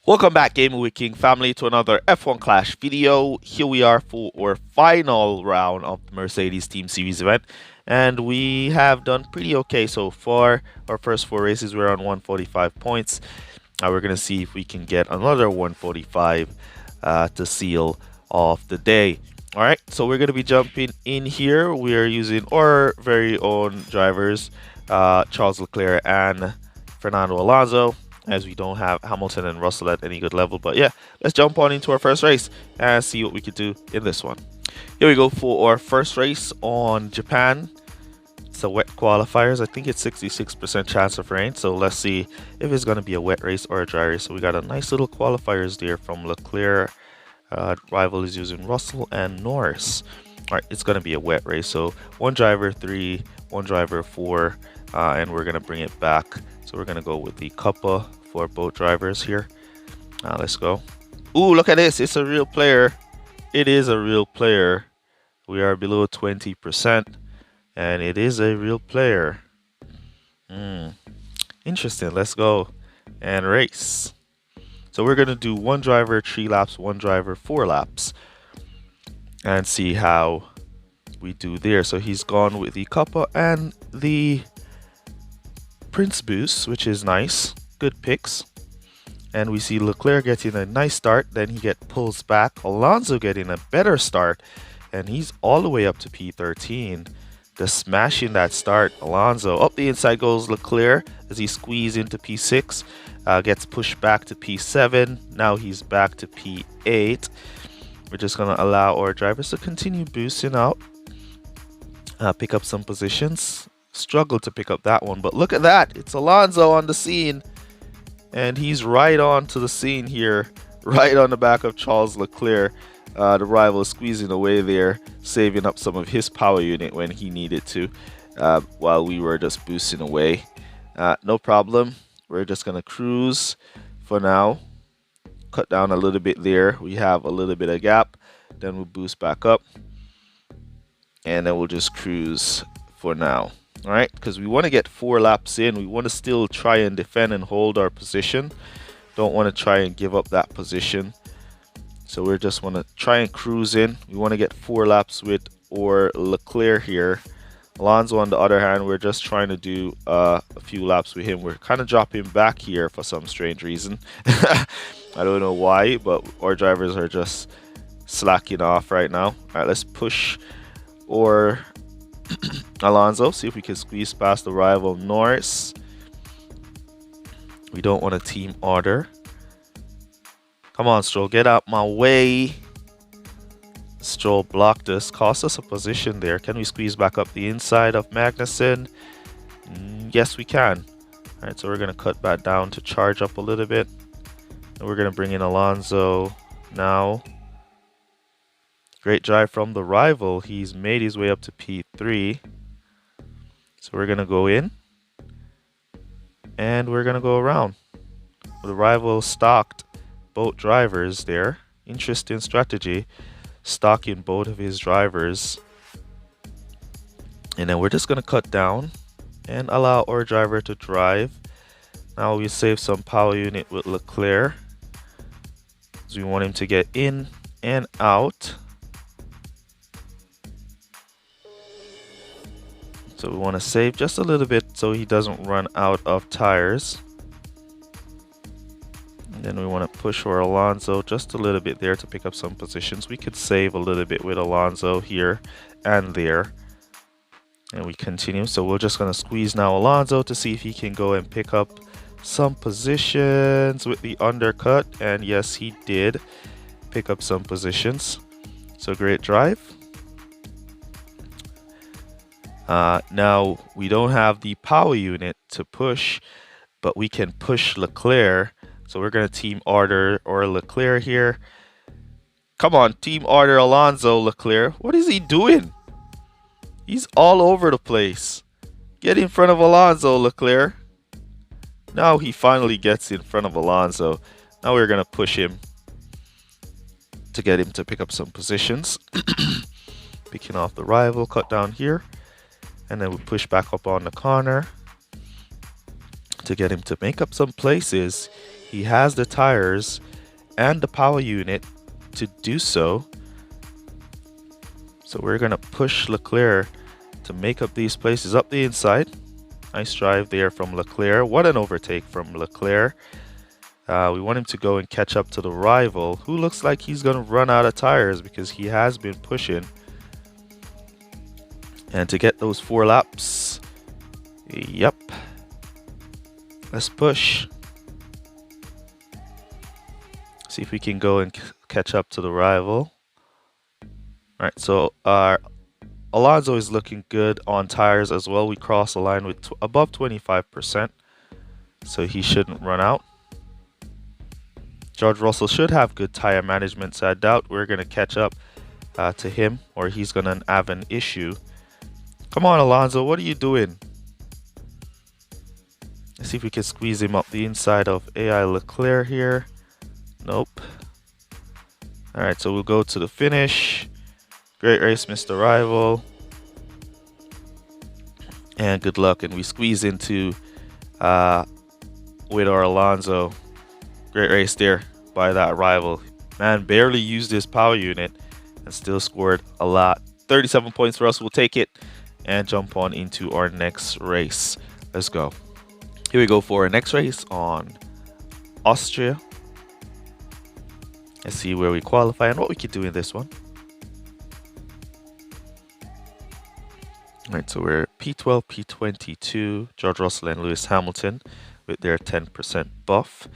Welcome back, Gaming with King family, to another F1 Clash video. Here we are for our final round of the Mercedes Team Series event, and we have done pretty okay so far. Our first 4 races, we're on 145 points. We're going to see if we can get another 145 to seal off the day. Alright, so we're going to be jumping in here. We are using our very own drivers, Charles Leclerc and Fernando Alonso, as we don't have Hamilton and Russell at any good level. But yeah, let's jump on into our first race and see what we could do in this one. Here we go for our first race on Japan. It's a wet qualifiers. I think it's 66% chance of rain. So let's see if it's going to be a wet race or a dry race. So we got a nice little qualifiers there from Leclerc. Rival is using Russell and Norris. All right, it's going to be a wet race. So one driver 3, one driver 4, and we're going to bring it back. So we're going to go with the Cuppa for both drivers here. Let's go. Ooh, look at this. It's a real player. It is a real player. We are below 20%, and it is a real player. Interesting. Let's go and race. So we're going to do one driver 3 laps, one driver 4 laps, and see how we do there. So he's gone with the Cuppa and the Prince Boost, which is nice. Good picks. And we see Leclerc getting a nice start, then he pulls back. Alonso getting a better start, and he's all the way up to P13. Just smashing that start. Alonso up the inside goes Leclerc as he squeezes into P6, gets pushed back to P7. Now he's back to P8. We're just going to allow our drivers to continue boosting out, pick up some positions. Struggled to pick up that one, but look at that. It's Alonso on the scene, and he's right on to the scene here, right on the back of Charles Leclerc. The rival squeezing away there, saving up some of his power unit when he needed to, while we were just boosting away. No problem. We're just going to cruise for now. Cut down a little bit there. We have a little bit of gap. Then we'll boost back up. And then we'll just cruise for now. All right, because we want to get 4 laps in. We want to still try and defend and hold our position. Don't want to try and give up that position. So we're just want to try and cruise in. We want to get 4 laps with or Leclerc here. Alonso, on the other hand, we're just trying to do a few laps with him. We're kind of dropping back here for some strange reason. I don't know why, but our drivers are just slacking off right now. All right, let's push or Alonso, see if we can squeeze past the rival Norris. We don't want a team order. Come on, Stroll, get out my way. Stroll blocked us, cost us a position there. Can we squeeze back up the inside of Magnussen? Yes, we can. All right, so we're going to cut back down to charge up a little bit. And we're going to bring in Alonso now. Great drive from the rival. He's made his way up to P3. So we're going to go in. And we're going to go around. The rival stocked both drivers there. Interesting strategy. Stocking both of his drivers. And then we're just going to cut down and allow our driver to drive. Now we save some power unit with Leclerc, because we want him to get in and out. So we want to save just a little bit so he doesn't run out of tires. And then we want to push for Alonso just a little bit there to pick up some positions. We could save a little bit with Alonso here and there. And we continue. So we're just going to squeeze now Alonso to see if he can go and pick up some positions with the undercut. And yes, he did pick up some positions. So great drive. Now, we don't have the power unit to push, but we can push Leclerc. So we're going to team order or Leclerc here. Come on, team order Alonso, Leclerc. What is he doing? He's all over the place. Get in front of Alonso, Leclerc. Now he finally gets in front of Alonso. Now we're going to push him to get him to pick up some positions. Picking off the rival, cut down here. And then we push back up on the corner to get him to make up some places. he has the tires and the power unit to do so. So we're going to push Leclerc to make up these places up the inside. Nice drive there from Leclerc. What an overtake from Leclerc. We want him to go and catch up to the rival, who looks like he's going to run out of tires because he has been pushing. And to get those 4 laps, yep, let's push. See if we can go and catch up to the rival. All right, so Alonso is looking good on tires as well. We cross the line with above 25%, so he shouldn't run out. George Russell should have good tire management, so I doubt we're going to catch up to him, or he's going to have an issue. Come on, Alonso, what are you doing? Let's see if we can squeeze him up the inside of AI Leclerc here. Nope. All right, so we'll go to the finish. Great race, Mr. Rival. And good luck. And we squeeze into with our Alonso. Great race there by that rival. Man, barely used his power unit and still scored a lot. 37 points for us. We'll take it and jump on into our next race. Let's go. Here we go for our next race on Austria. Let's see where we qualify and what we can do in this one. All right, so we're P12, P22, George Russell and Lewis Hamilton with their 10% buff.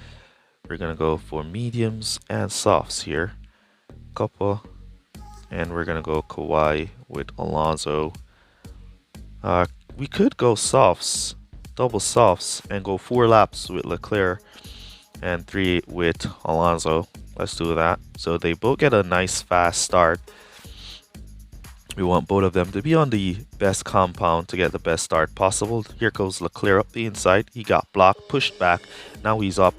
We're going to go for mediums and softs here. Couple. And we're going to go Kawhi with Alonso. We could go softs, double softs, and go 4 laps with Leclerc and 3 with Alonso. Let's do that. So they both get a nice fast start. We want both of them to be on the best compound to get the best start possible. Here goes Leclerc up the inside. He got blocked, pushed back. Now he's up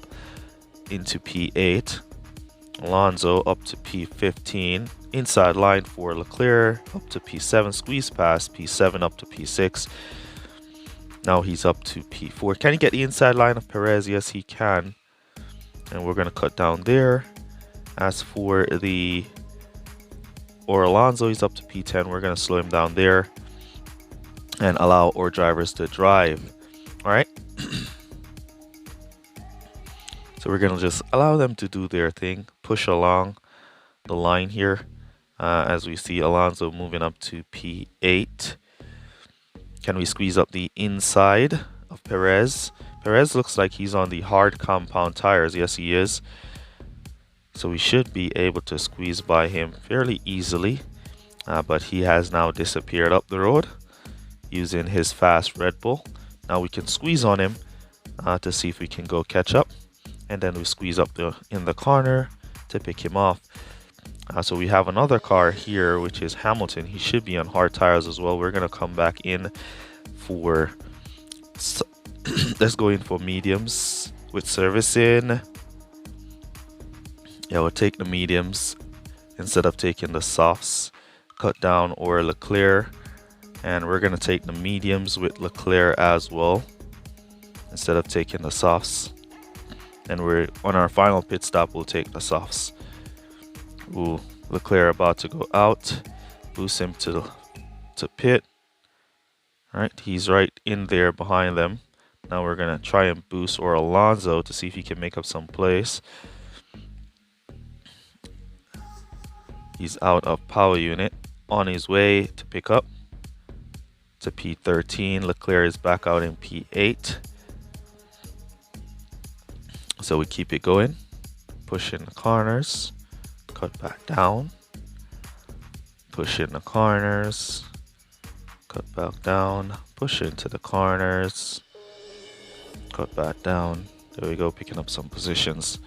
into P8. Alonso up to P15. Inside line for Leclerc up to P7. Squeeze past P7 up to P6. Now he's up to P4. Can he get the inside line of Perez? Yes, he can. And we're going to cut down there. As for Alonso, he's up to P10. We're going to slow him down there and allow our drivers to drive. All right. So we're going to just allow them to do their thing, push along the line here as we see Alonso moving up to P8. Can we squeeze up the inside of Perez? Perez looks like he's on the hard compound tires. Yes, he is. So we should be able to squeeze by him fairly easily. But he has now disappeared up the road using his fast Red Bull. Now we can squeeze on him to see if we can go catch up. And then we squeeze up in the corner to pick him off. So we have another car here, which is Hamilton. He should be on hard tires as well. We're going to come back in for... let's go in for mediums with servicing. Yeah, we'll take the mediums instead of taking the softs. Cut down or Leclerc. And we're going to take the mediums with Leclerc as well instead of taking the softs. And we're on our final pit stop, we'll take the softs. Ooh, Leclerc about to go out. Boost him to pit. All right, he's right in there behind them. Now we're going to try and boost or Alonso to see if he can make up some place. He's out of power unit. On his way to pick up to P13. Leclerc is back out in P8. So we keep it going. Push in the corners. Cut back down. Push in the corners. Cut back down. Push into the corners. Cut back down. There we go, picking up some positions.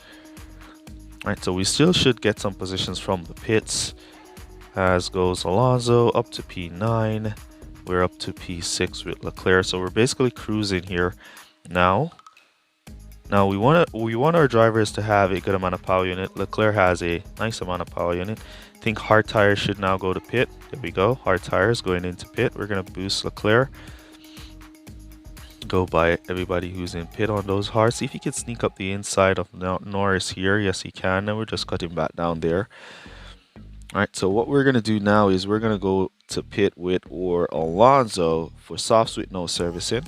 Alright, so we still should get some positions from the pits. As goes Alonso up to P9. We're up to P6 with Leclerc. So we're basically cruising here now. Now we want our drivers to have a good amount of power unit. Leclerc has a nice amount of power unit. I think hard tires should now go to pit. There we go. Hard tires going into pit. We're going to boost Leclerc. Go by everybody who's in pit on those hards. See if he can sneak up the inside of Norris here. Yes, he can. And we're just cutting back down there. All right, so what we're going to do now is we're going to go to pit with or Alonso for softs with no servicing.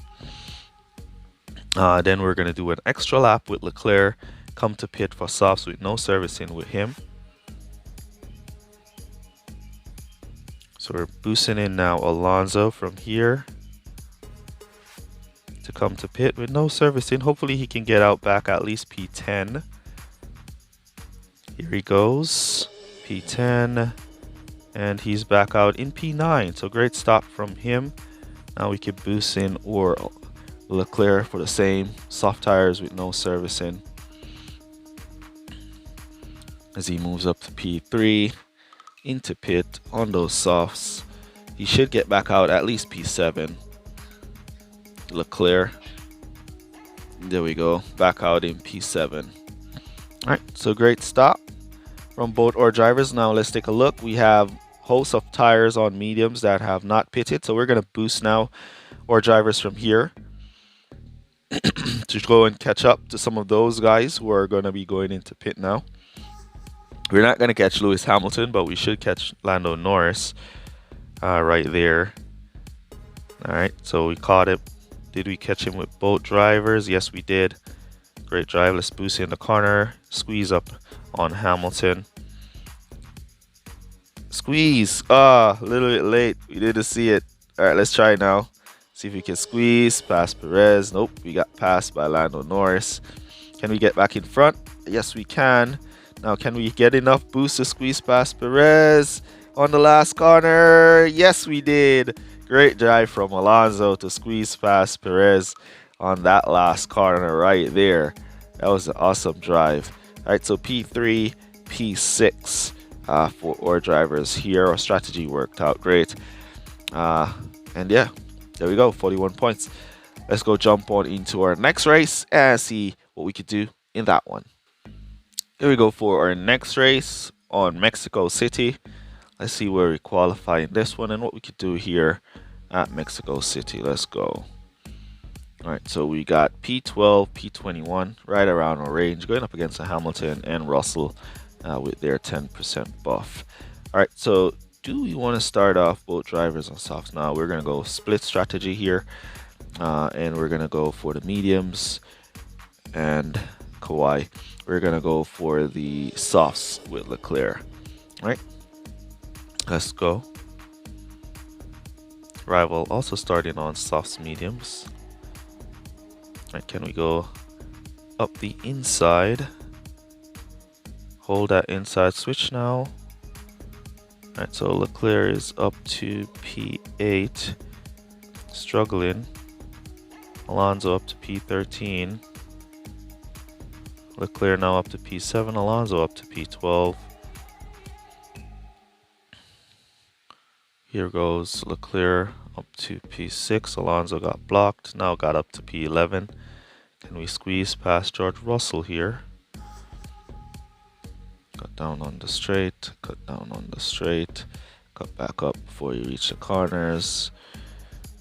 Then we're going to do an extra lap with Leclerc. Come to pit for softs with no servicing with him. So we're boosting in now Alonso from here to come to pit with no servicing. Hopefully he can get out back at least P10. Here he goes. P10, and he's back out in P9. So great stop from him. Now we can boost in or Leclerc for the same soft tires with no servicing as he moves up to P3 into pit on those softs. He should get back out at least P7. Leclerc, there we go, back out in P7. All right, so great stop from both our drivers. Now let's take a look. We have hosts of tires on mediums that have not pitted, so we're going to boost now our drivers from here to go and catch up to some of those guys who are going to be going into pit now. We're not going to catch Lewis Hamilton, but we should catch Lando Norris right there. All right, so we caught it. Did we catch him with both drivers? Yes, we did. Great drive. Let's boost in the corner. Squeeze up on Hamilton. Squeeze. A little bit late. We didn't see it. All right, let's try now. See if we can squeeze past Perez. Nope, we got passed by Lando Norris. Can we get back in front? Yes, we can. Now, can we get enough boost to squeeze past Perez on the last corner? Yes, we did. Great drive from Alonso to squeeze past Perez on that last corner right there. That was an awesome drive. All right, so P3, P6 for our drivers here. Our strategy worked out great. And yeah, there we go, 41 points. Let's go jump on into our next race and see what we could do in that one. Here we go for our next race on Mexico City. Let's see where we qualify in this one and what we could do here at Mexico City. Let's go. All right, so we got P12, P21, right around our range, going up against Hamilton and Russell with their 10% buff. All right, so do we want to start off both drivers on softs? Now we're going to go split strategy here, and we're going to go for the mediums and Kawhi. We're going to go for the softs with Leclerc. All right, let's go. Rival also starting on softs mediums. Right, can we go up the inside? Hold that inside switch now. Alright, so Leclerc is up to P8, struggling. Alonso up to P13. Leclerc now up to P7, Alonso up to P12. Here goes Leclerc up to P6. Alonso got blocked, now got up to P11. Can we squeeze past George Russell here? Cut down on the straight, cut down on the straight, cut back up before you reach the corners,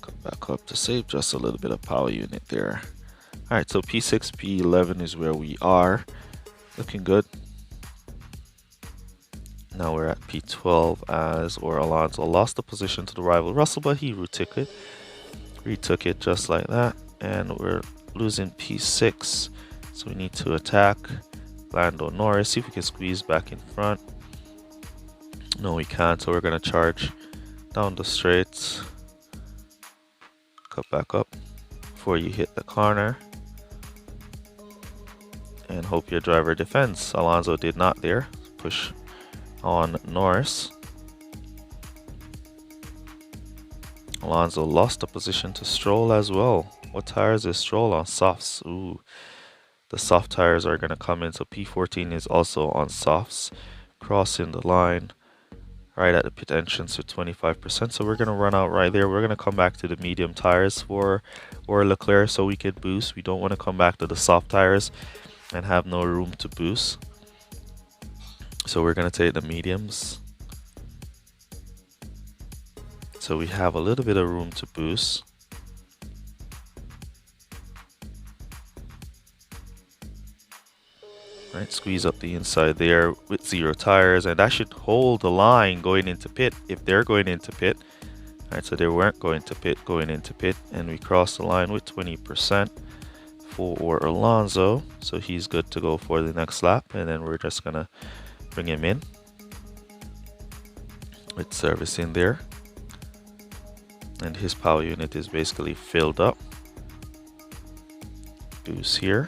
cut back up to save just a little bit of power unit there. Alright, so P6, P11 is where we are. Looking good. Now we're at P12 as Alonso lost the position to the rival Russell, but he retook it just like that, and we're losing P6, so we need to attack Lando Norris, see if we can squeeze back in front. No, we can't, so we're going to charge down the straights, cut back up before you hit the corner, and hope your driver defends. Alonso did not there. Push on Norris. Alonso lost the position to Stroll as well. What tires is Stroll on? Softs. Ooh, the soft tires are going to come in. So P14 is also on softs. Crossing the line right at the pit entrance with 25%. So we're going to run out right there. We're going to come back to the medium tires for Leclerc so we could boost. We don't want to come back to the soft tires and have no room to boost. So we're going to take the mediums. So we have a little bit of room to boost. Right, squeeze up the inside there with 0 tires, and that should hold the line going into pit if they're going into pit. All right, so they weren't going to pit, going into pit, and we crossed the line with 20% for Alonso, so he's good to go for the next lap, and then we're just gonna bring him in with service in there, and his power unit is basically filled up. Boost here.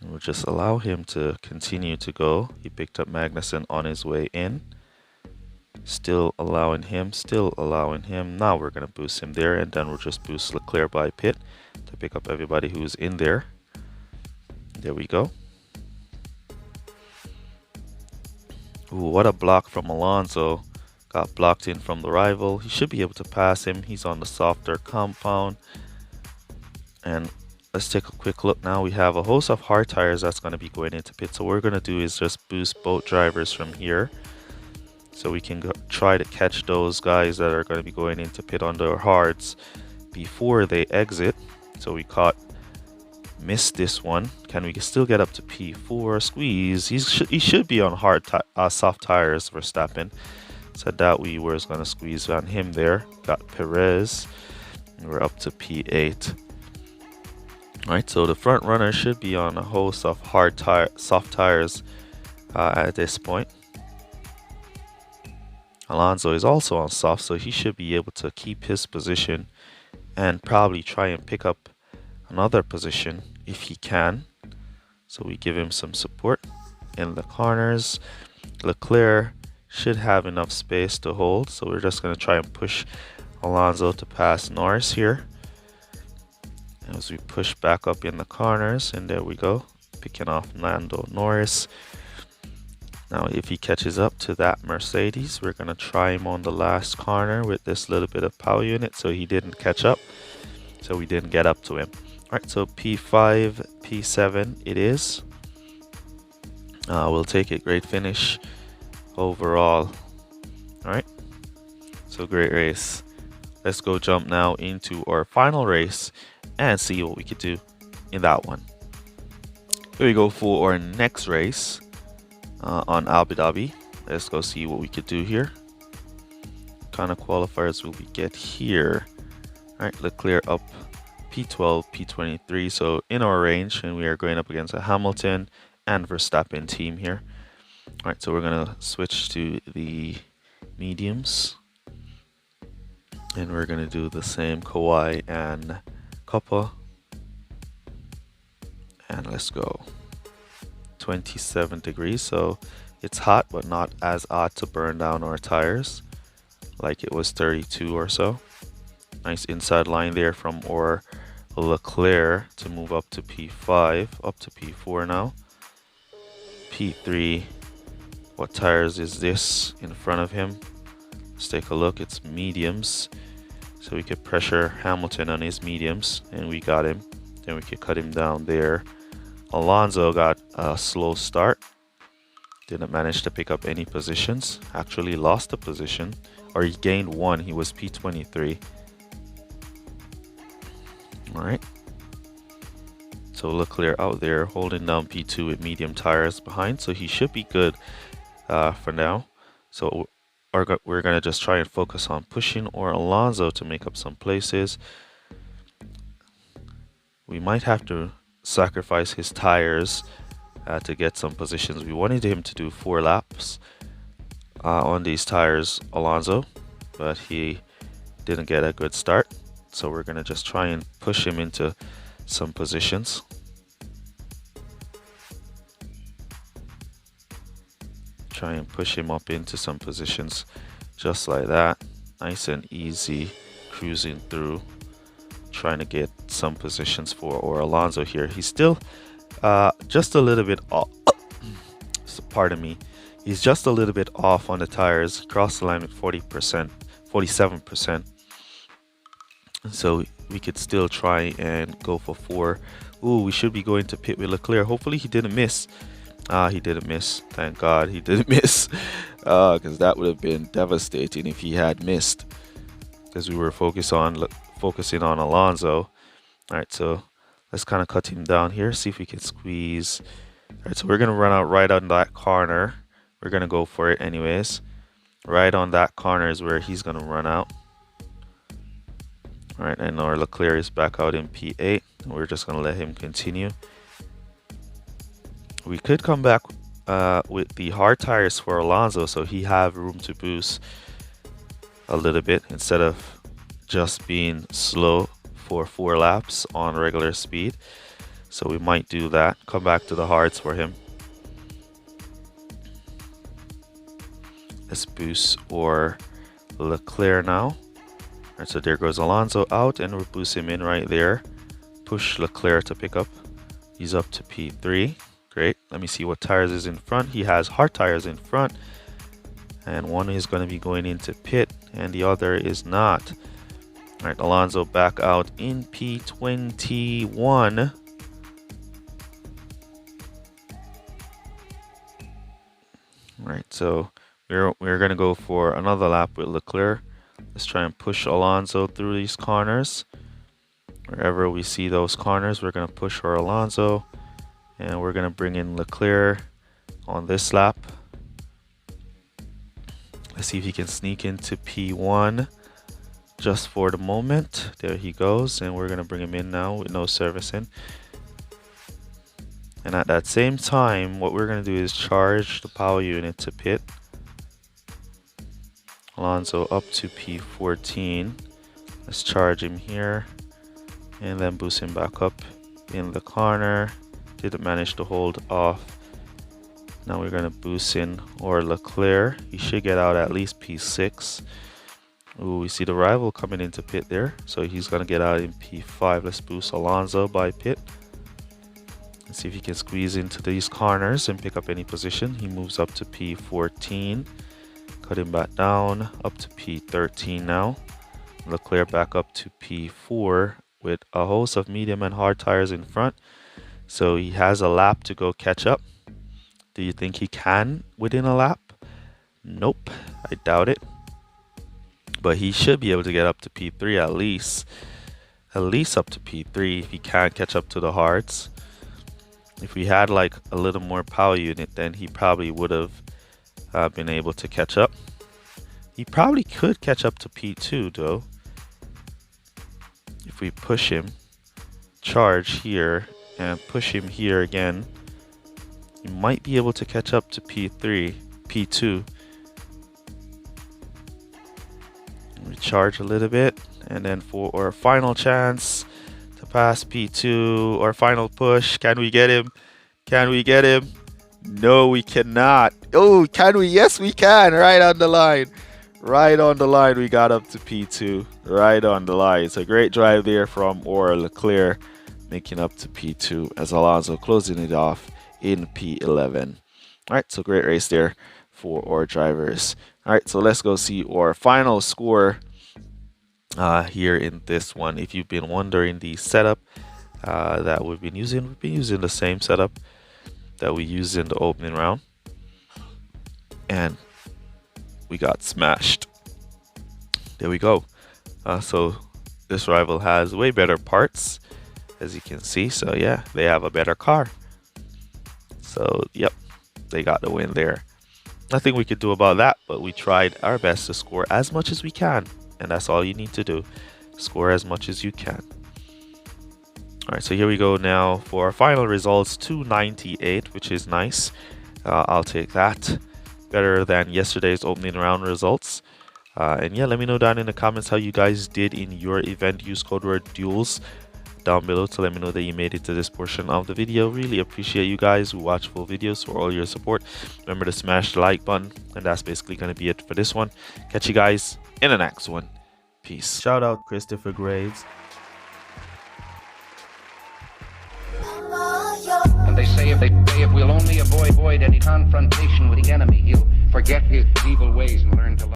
We'll just allow him to continue to go. He picked up Magnussen on his way in. Still allowing him, still allowing him. Now we're going to boost him there, and then we'll just boost Leclerc by pit to pick up everybody who's in there. There we go. Ooh, what a block from Alonso. Got blocked in from the rival. He should be able to pass him. He's on the softer compound. And let's take a quick look now. We have a host of hard tires that's going to be going into pit. So what we're going to do is just boost both drivers from here, so we can try to catch those guys that are going to be going into pit on their hards before they exit. So we missed this one. Can we still get up to P4? Squeeze. He should be on soft tires, Verstappen. Said that we were going to squeeze on him there. Got Perez. We're up to P8. Alright, so the front runner should be on a host of soft tires at this point. Alonso is also on soft, so he should be able to keep his position and probably try and pick up another position if he can. So we give him some support in the corners. Leclerc should have enough space to hold, so we're just going to try and push Alonso to pass Norris here. As we push back up in the corners, and there we go, picking off Lando Norris. Now if he catches up to that Mercedes, we're going to try him on the last corner with this little bit of power unit, so he didn't catch up, so we didn't get up to him. Alright, so P5, P7 it is. We'll take it. Great finish overall. Alright, so great race. Let's go jump now into our final race and see what we could do in that one. Here we go for our next race on Abu Dhabi. Let's go see what we could do here. What kind of qualifiers will we get here? Alright, Leclerc up P12, P23, so in our range, and we are going up against a Hamilton and Verstappen team here. Alright, so we're gonna switch to the mediums, and we're gonna do the same Kawhi and Coppa, and let's go. 27 degrees, so it's hot but not as hot to burn down our tires like it was 32 or so. Nice inside line there from our Leclerc to move up to P5, up to P4 now. P3, what tires is this in front of him? Let's take a look. It's mediums, so we could pressure Hamilton on his mediums, and we got him. Then we could cut him down there. Alonso got a slow start, didn't manage to pick up any positions, actually lost a position, or he gained one. He was P23. Alright, so Leclerc out there holding down P2 with medium tires behind, so he should be good for now. So we're going to just try and focus on pushing or Alonso to make up some places. We might have to sacrifice his tires to get some positions. We wanted him to do 4 laps on these tires, Alonso, but he didn't get a good start. So we're going to just try and push him into some positions. Try and push him up into some positions just like that. Nice and easy, cruising through, trying to get some positions for Alonso here. He's still just a little bit off. Pardon me. He's just a little bit off on the tires. Crossed the line with 40%, 47%. So we could still try and go for 4. Ooh, we should be going to pit with Leclerc. Hopefully he didn't miss. He didn't miss. Thank God he didn't miss. Because that would have been devastating if he had missed. Because we were focusing on Alonso. All right, so let's kind of cut him down here, see if we can squeeze. All right, so we're going to run out right on that corner. We're going to go for it anyways. Right on that corner is where he's going to run out. All right, and our Leclerc is back out in P8. We're just going to let him continue. We could come back with the hard tires for Alonso, so he have room to boost a little bit instead of just being slow for 4 laps on regular speed. So we might do that. Come back to the hards for him. Let's boost or Leclerc now. All right, so there goes Alonso out, and we'll boost him in right there. Push Leclerc to pick up. He's up to P3. Great. Let me see what tires is in front. He has hard tires in front, and one is going to be going into pit, and the other is not. All right, Alonso back out in P21. All right, so we're going to go for another lap with Leclerc. Let's try and push Alonso through these corners. Wherever we see those corners, we're going to push for Alonso. And we're going to bring in Leclerc on this lap. Let's see if he can sneak into P1 just for the moment. There he goes. And we're going to bring him in now with no servicing. And at that same time, what we're going to do is charge the power unit to pit. Alonso up to P14. Let's charge him here and then boost him back up in the corner. Didn't manage to hold off. Now we're going to boost in or Leclerc. He should get out at least P6. Ooh, we see the rival coming into pit there, so he's going to get out in P5. Let's boost Alonso by pit. Let's see if he can squeeze into these corners and pick up any position. He moves up to P14. Cut him back down, up to P13 now. Leclerc back up to P4 with a host of medium and hard tires in front. So he has a lap to go catch up. Do you think he can within a lap? Nope, I doubt it. But he should be able to get up to P3 at least. At least up to P3 if he can't catch up to the hards. If we had like a little more power unit, then he probably would have been able to catch up. He probably could catch up to P2 though. If we push him, charge here, and push him here again, he might be able to catch up to P3, P2. We charge a little bit, and then for our final chance to pass P2, our final push. Can we get him? Can we get him? No, we cannot. Oh, can we? Yes, we can. Right on the line. Right on the line, we got up to P2. Right on the line. It's a great drive there from Leclerc, making up to P2 as Alonso closing it off in P11. All right, so great race there for our drivers. All right, so let's go see our final score here in this one. If you've been wondering the setup that we've been using the same setup that we used in the opening round, and we got smashed. There we go. So this rival has way better parts, as you can see. So yeah, they have a better car. So yep, they got the win there. Nothing we could do about that, but we tried our best to score as much as we can, and that's all you need to do. Score as much as you can. All right, so here we go now for our final results. 298, which is nice. I'll take that. Better than yesterday's opening round results. And yeah, let me know down in the comments how you guys did in your event. Use code word duels down below to let me know that you made it to this portion of the video. Really appreciate you guys who watch full videos, for all your support. Remember to smash the like button, and that's basically going to be it for this one. Catch you guys in the next one. Peace. Shout out Christopher Graves. And they say if we'll only avoid any confrontation with the enemy, he'll forget his evil ways and learn to love.